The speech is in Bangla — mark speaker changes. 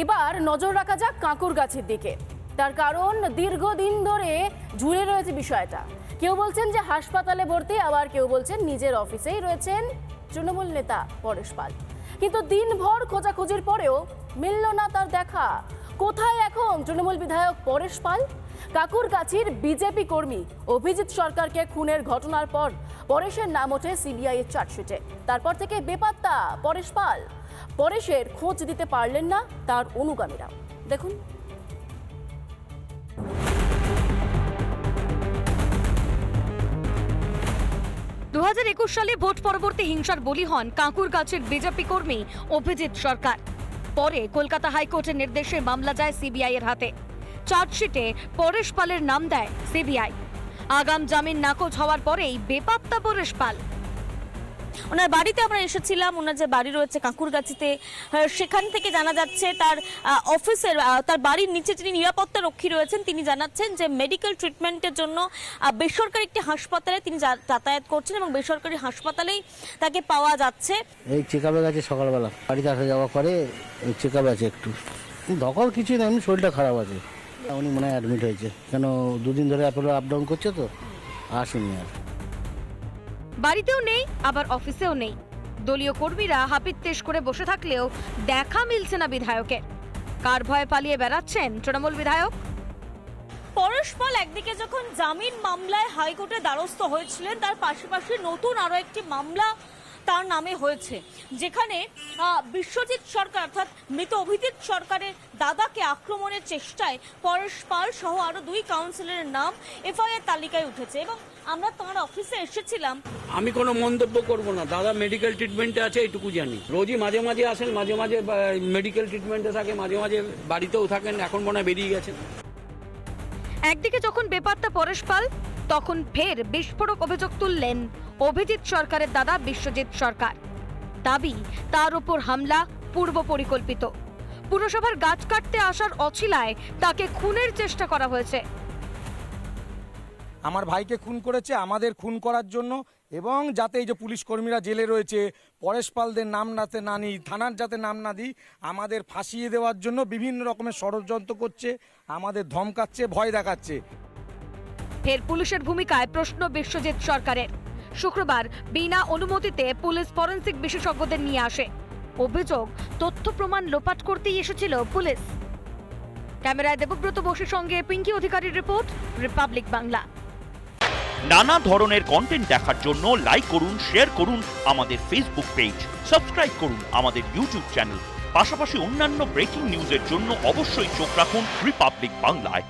Speaker 1: এবার নজর রাখা যাক কাঁকুরগাছির দিকে। তার কারণ দীর্ঘদিন ধরে ঝুলে রয়েছে বিষয়টা। কেউ বলছেন যে হাসপাতালে ভর্তি, আবার কেউ বলছেন নিজের অফিসেই রয়েছেন তৃণমূল নেতা পরেশ পাল। কিন্তু দিনভর খোঁজাখুঁজির পরেও মিলল না তার দেখা। কোথায় এখন তৃণমূল বিধায়ক পরেশ পাল? কাঁকুরগাছির বিজেপি কর্মী অভিজিৎ সরকারকে খুনের ঘটনার পর পরেশের নাম ওঠে সিবিআই এর চার্জশিটে। তারপর থেকে বেপাত্তা পরেশ পাল। পরেশের খোঁজ দিতে পারলেন না তার অনুগামীরা। দেখুন।
Speaker 2: 2021 সালে ভোট পরবর্তী হিংসার বলি হন কাঁকুরগাছির বিজেপি কর্মী অভিজিৎ সরকার। পরে কলকাতা হাইকোর্টের নির্দেশে মামলা যায় সিবিআই এর হাতে। চার্জশিটে পরেশ পালের নাম দেয় সিবিআই। আগাম জামিন নাকচ হওয়ার পরেই বেপাত্তা পরেশ পাল।
Speaker 3: ওনার বাড়িতে আমরা এসেছিলাম, ওনার যে বাড়ি রয়েছে কাঁকুরগাছিতে, সেখান থেকে জানা যাচ্ছে তার অফিসের, তার বাড়ির নিচে যিনি নিরাপত্তা রক্ষী রয়েছেন তিনি জানাচ্ছেন যে মেডিকেল ট্রিটমেন্টের জন্য বেসরকারি একটি হাসপাতালে তিনি যাতায়াত করছেন এবং বেসরকারি হাসপাতালেই তাকে পাওয়া যাচ্ছে।
Speaker 4: এই চেক আপে গেছে সকালবেলা, বাড়িতে আসা যাওয়া করে, এই চেক আপ আছে, একটু ধকল কিছুই না, এমনি শরীরটা খারাপ আছে। উনি মনে হয় অ্যাডমিট হয়েছে, কেন দুদিন ধরে অ্যাপোলো আপ ডাউন করছে তো, আসেনি আর।
Speaker 2: বাড়িতেও নেই, আবার অফিসেও নেই। দলীয় কর্মীরা হাপিত্তেশ করে বসে থাকলেও দেখা মিলছে না বিধায়কের। কার ভয়ে পালিয়ে বেড়াচ্ছেন তৃণমূল বিধায়ক?
Speaker 3: পরেশ পাল একদিকে যখন জামিন মামলায় হাইকোর্টে দ্বারস্থ হয়েছিলেন, তার পাশাপাশি নতুন আরো একটি মামলা তার নামে হয়েছে, যেখানে বিশ্বজিৎ সরকার অর্থাৎ মৃত অভিজিৎ সরকারের দাদাকে আক্রমণের চেষ্টায় পরেশ পাল সহ আরো 2 কাউন্সিলরের নাম এফআইআর তালিকায় উঠেছে এবং আমরা তাঁর অফিসে এসেছিলাম।
Speaker 5: আমি কোনো মন্তব্য করব না, দাদা মেডিকেল ট্রিটমেন্টে আছে এইটুকু জানি। রোজই মাঝে মাঝে আসেন, মাঝে মাঝে মেডিকেল ট্রিটমেন্টে থাকে, মাঝে মাঝে বাড়িতেও থাকেন, এখন মনে হয় বেরিয়ে গেছেন।
Speaker 2: একদিকে যখন বেপাত্তা পরেশ পাল, তখন ফের বিস্ফোরক অভিযোগ তুললেন অভিজিৎ সরকারের দাদা বিশ্বজিৎ সরকার। দাবি তার উপর হামলা পূর্ব পরিকল্পিত। পুরসভার গাছ কাটতে আসার অছিলায় তাকে খুনের চেষ্টা করা হয়েছে।
Speaker 6: আমার ভাইকে খুন করেছে আমাদের খুন করার জন্য, এবং যাতে এই যে পুলিশ কর্মীরা জেলে রয়েছে পরেশ পালদের নাম যাতে না নিই, থানার যাতে নাম না দিই, আমাদের ফাঁসিয়ে দেওয়ার জন্য বিভিন্ন রকমের ষড়যন্ত্র করছে, আমাদের ধমকাচ্ছে, ভয় দেখাচ্ছে।
Speaker 2: ফের পুলিশের ভূমিকায় প্রশ্ন বিশ্বজিৎ সরকারের। শুক্রবার বিনা অনুমতিতে পুলিশ ফরেনসিক বিশেষজ্ঞদের নিয়ে আসে। অভিযোগ, তথ্য প্রমাণ লোপাট করতেই এসেছিল পুলিশ। ক্যামেরায় দেবব্রত বসুর সঙ্গে পিঙ্কি অধিকারীর রিপোর্ট, রিপাবলিক বাংলা।
Speaker 7: নানা ধরনের কন্টেন্ট দেখার জন্য লাইক করুন, শেয়ার করুন আমাদের ফেসবুক পেজ, সাবস্ক্রাইব করুন আমাদের ইউটিউব চ্যানেল। পাশাপাশি অন্যান্য ব্রেকিং নিউজের জন্য অবশ্যই চোখ রাখুন রিপাবলিক বাংলায়।